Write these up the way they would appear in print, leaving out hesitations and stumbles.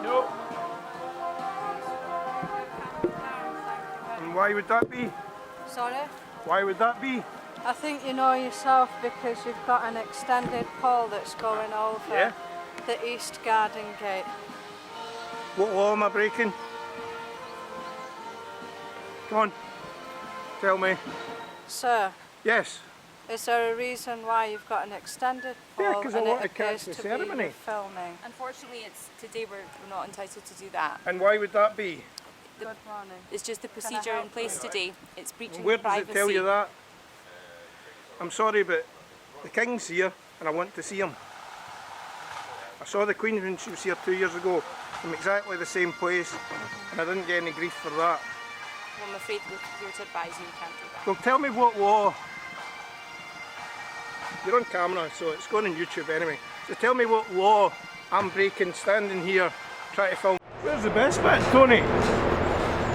No. And why would that be? Sorry? Why would that be? I think you know yourself because you've got an extended pole that's going over Yeah. the East Garden Gate. What law am I breaking? Come on, tell me. Sir, Yes. is there a reason why you've got an extended pole Yeah, 'cause I and want it to catch appears the to ceremony. be filming? Unfortunately, it's today we're not entitled to do that. And why would that be? Good morning. It's just the procedure in place today. It's breaching Where the does privacy. it tell you that? I'm sorry, but the King's here and I want to see him. I saw the Queen when she was here 2 years ago from exactly the same place and I didn't get any grief for that. Well, I'm afraid we're here to advise you can't do that. Well, tell me what law. You're on camera, so it's going on YouTube anyway. So tell me what law I'm breaking standing here trying to film. Where's the best bit, Tony?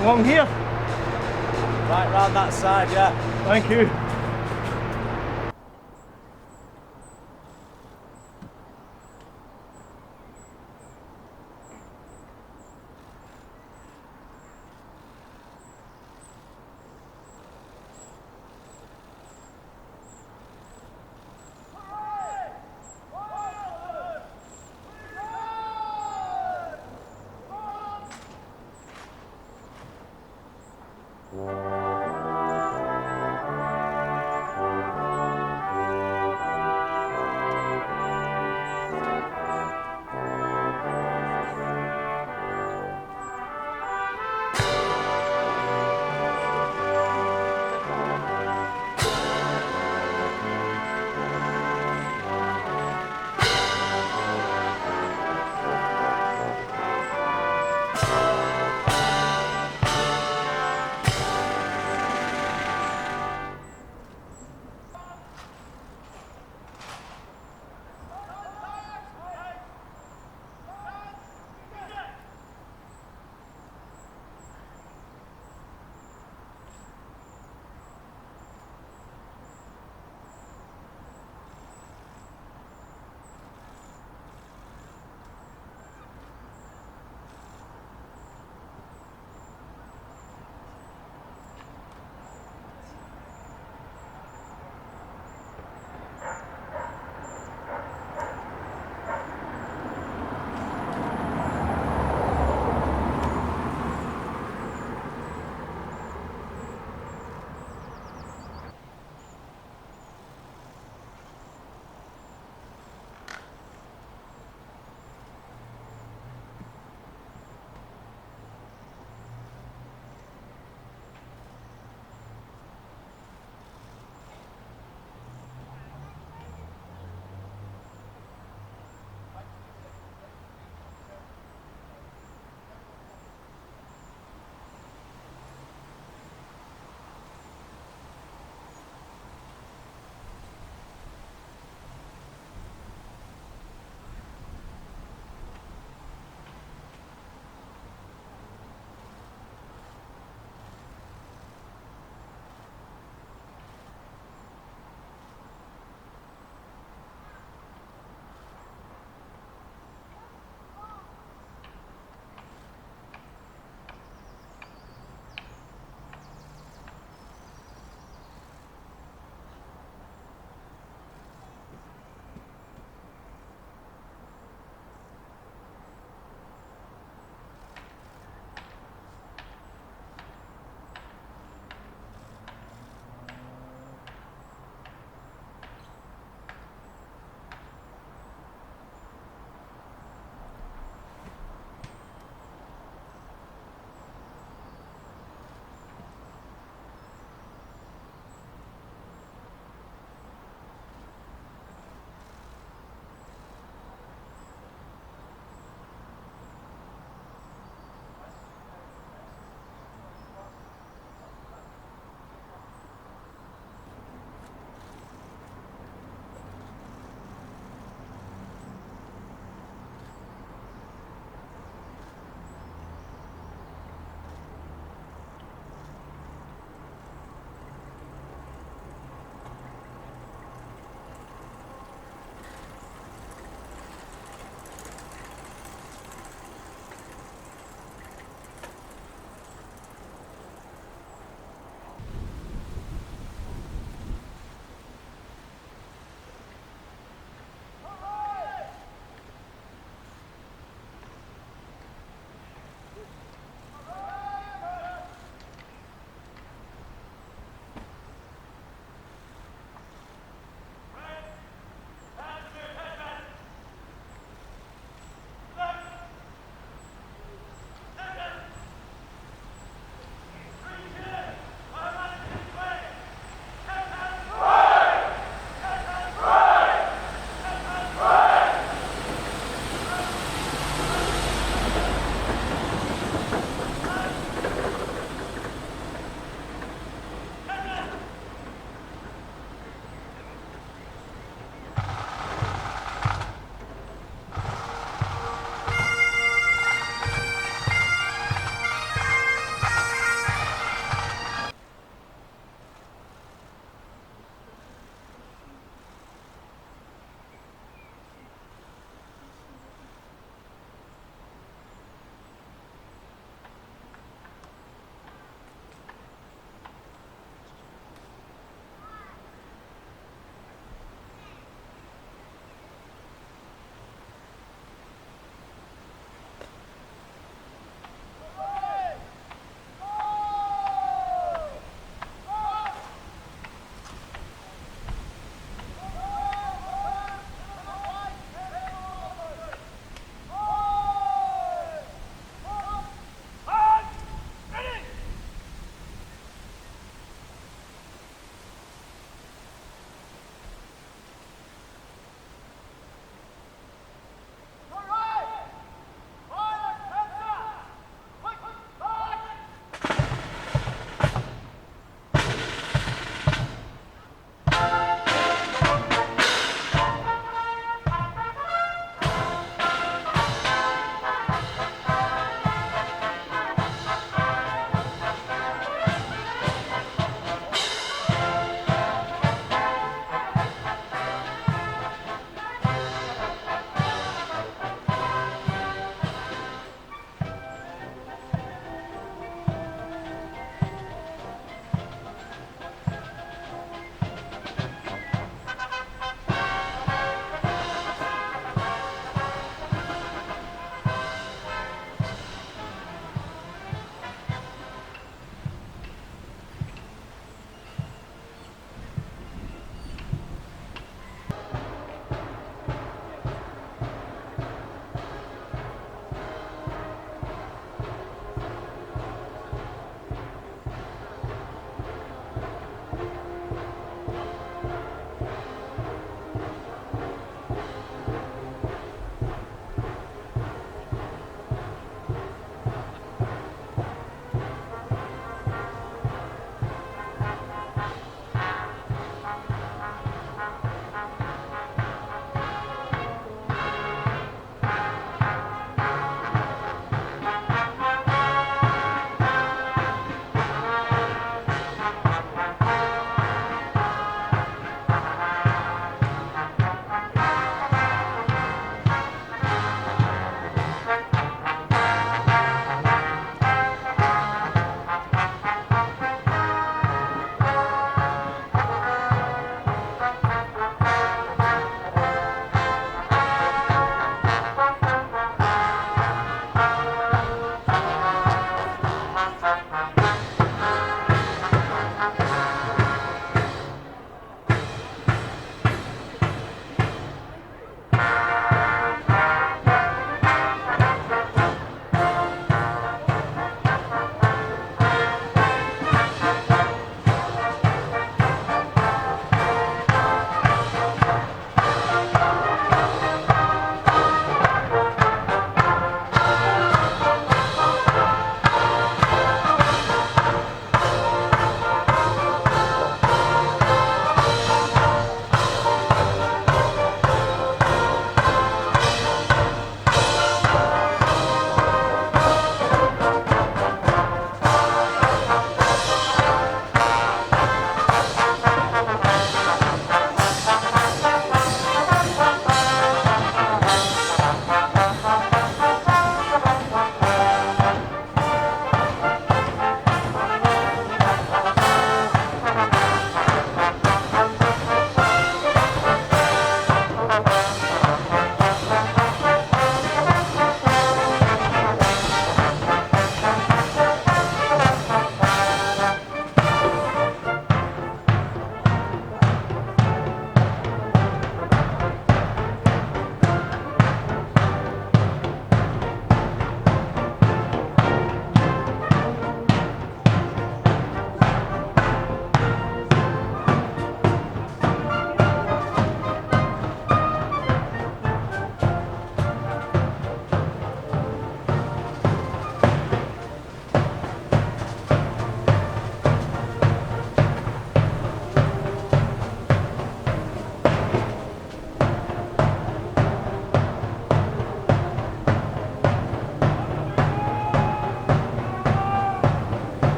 Along here? Right round that side, yeah. Thank you.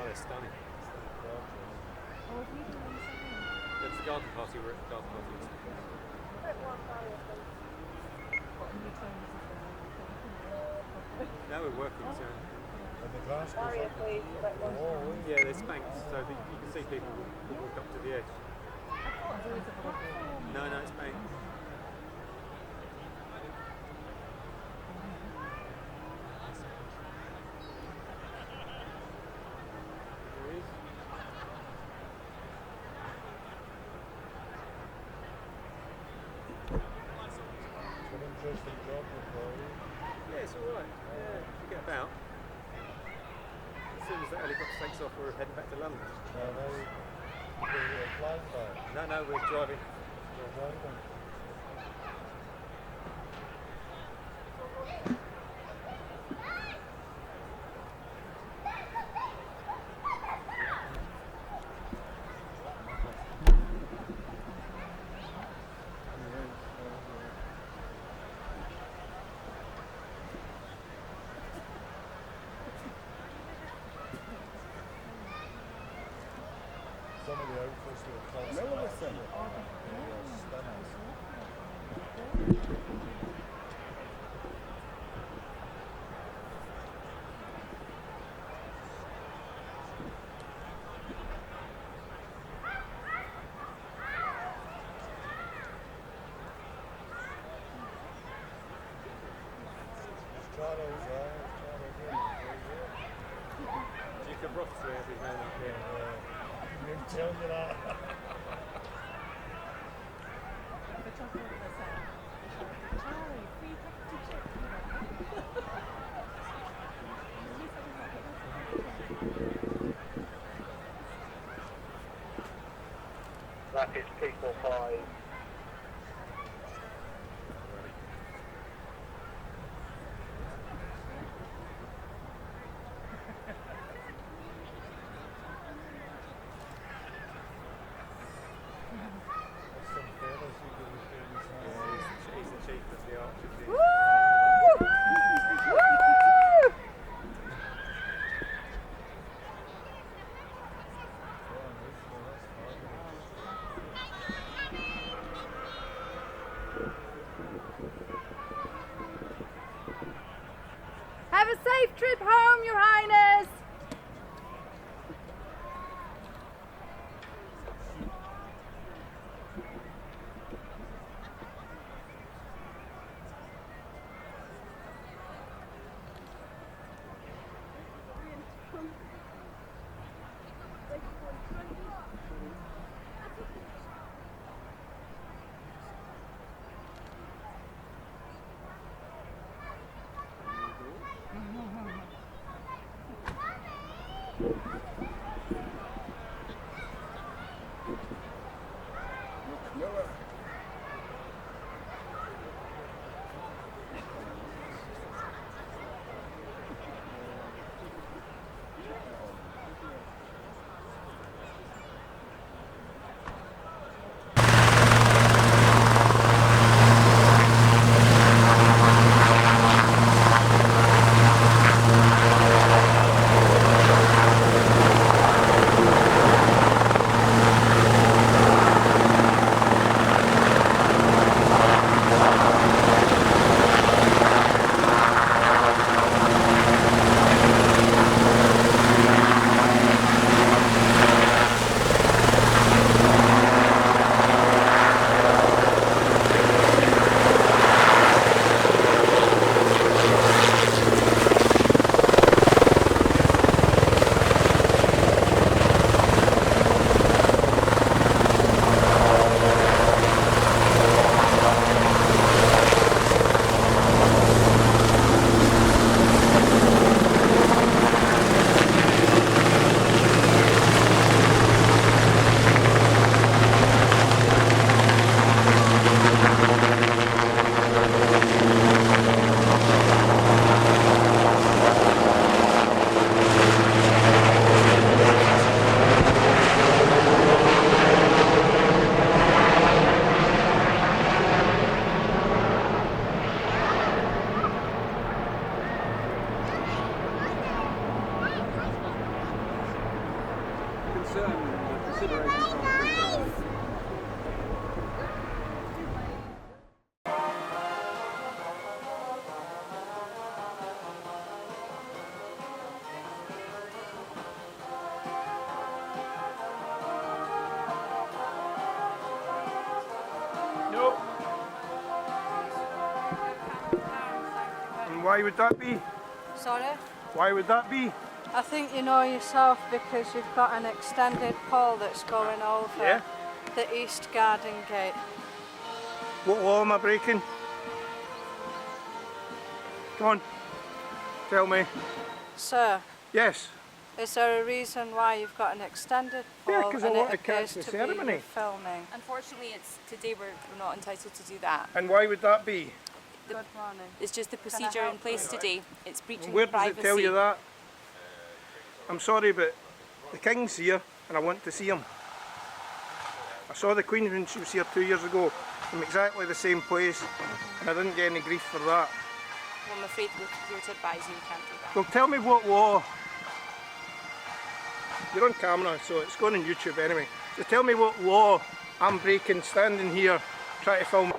they're stunning. It's the garden party. We're at the garden party. Now we're working, so. Yeah, they're spanked, so that you can see people walk up to the edge. No, it's spanked. There he is. Yeah, it's alright. Yeah, you get about. As soon as the helicopter takes off, we're heading back to London. No, we're driving. Some of the outfits were close. Jacob Roth's there, his name up here. Didn't tell you that. Rapids 345. He's the chief of the archer team. Have a safe trip home, Your Highness. certain considerations on No. And why would that be? Sorry? Why would that be? I think you know yourself because you've got an extended pole that's going over Yeah. the east garden gate. What law am I breaking? Come on. Tell me. Sir, Yes. is there a reason why you've got an extended pole Yeah, 'cause I and want it to catch appears the to ceremony. be filming? Unfortunately, it's today we're not entitled to do that. And why would that be? Good morning. It's just the procedure in place today. It's breaching Where the does privacy. it tell you that? I'm sorry, but the King's here and I want to see him. I saw the Queen when she was here 2 years ago from exactly the same place and I didn't get any grief for that. Well, I'm afraid we're here to advise you can't do that. Well, tell me what law. You're on camera, so it's going on YouTube anyway. So tell me what law I'm breaking standing here trying to film.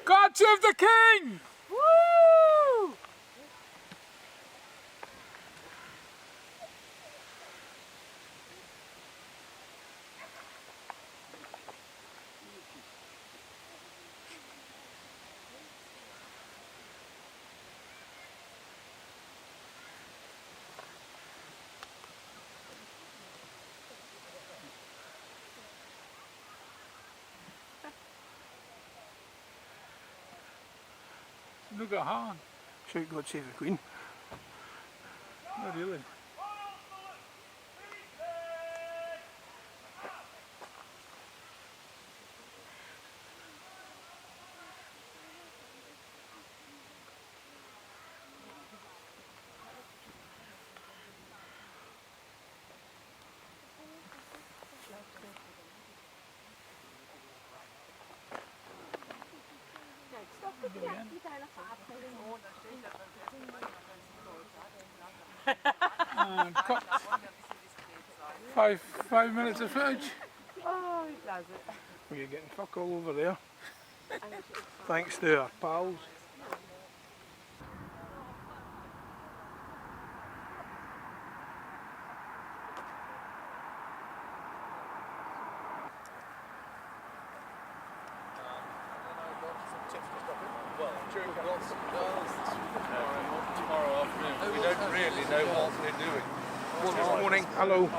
God save the King! Woo! Look at Han. Shout God save the Queen. Not really. And cut. five minutes of footage. Oh, he does it. Well, you're getting fuck all over there. Thanks to our pals. Tomorrow afternoon. We don't really know what we're doing. Good morning. Hello.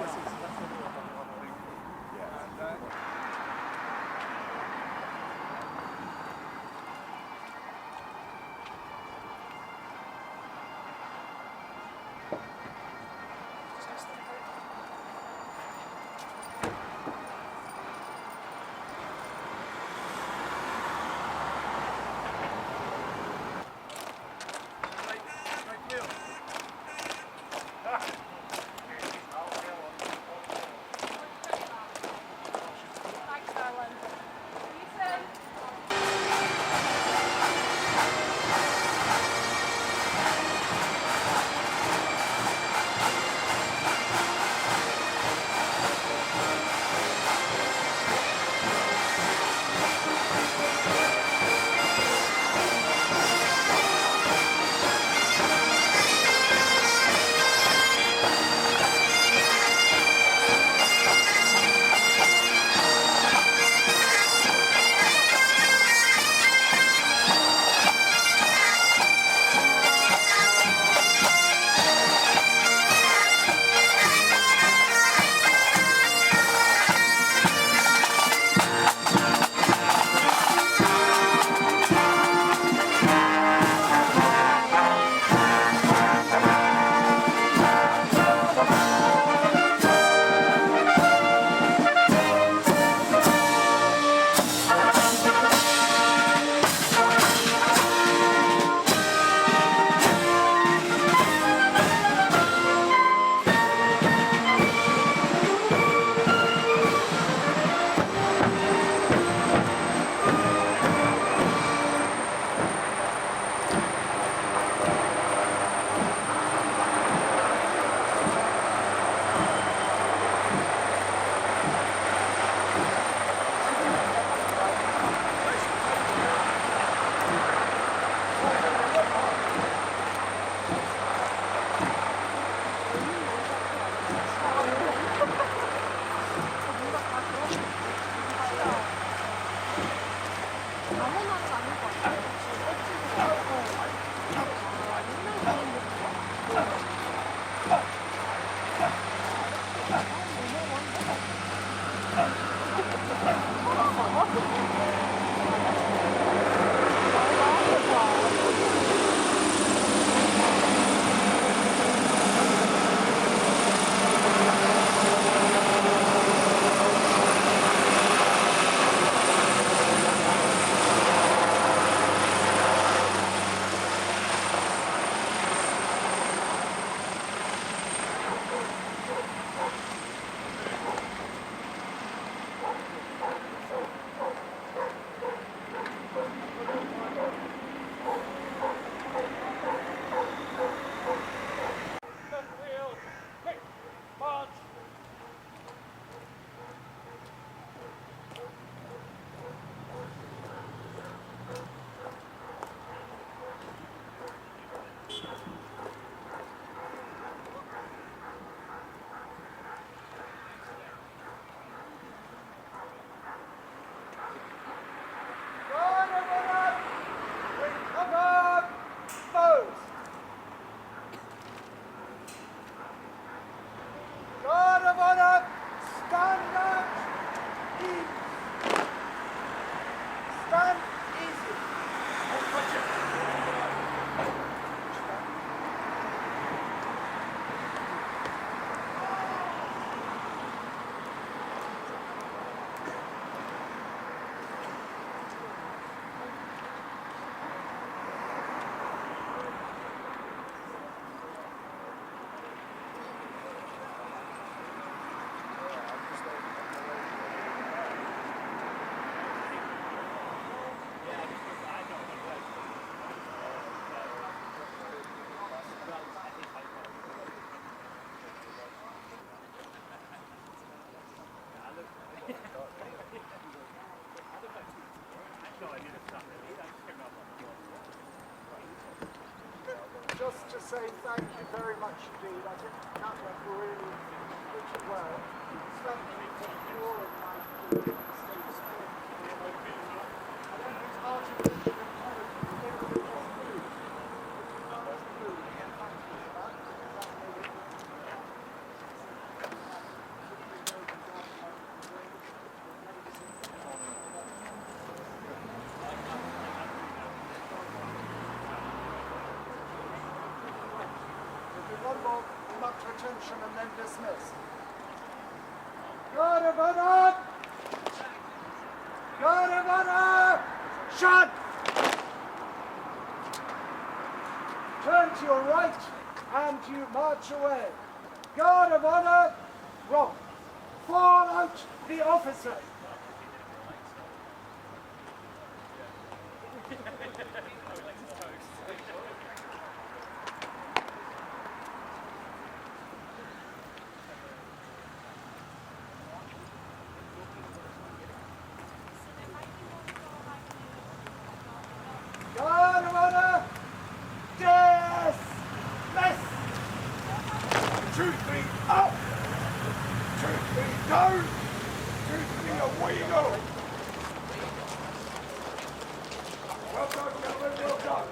say thank you very much indeed. I think that went really pretty well. Thank you for your time. I don't think it's artificial intelligence. Everybody just moved. Just moved. And thank you for that. That made it one more much retention and then dismiss. Guard of honor! Guard of honor! Shut! Turn to your right and you march away. Guard of honor! Wrong. Fall out the officer. Guard of honor! Dismiss! 2 feet up! 2 feet down! 2 feet away you go! Well done, gentlemen, well done!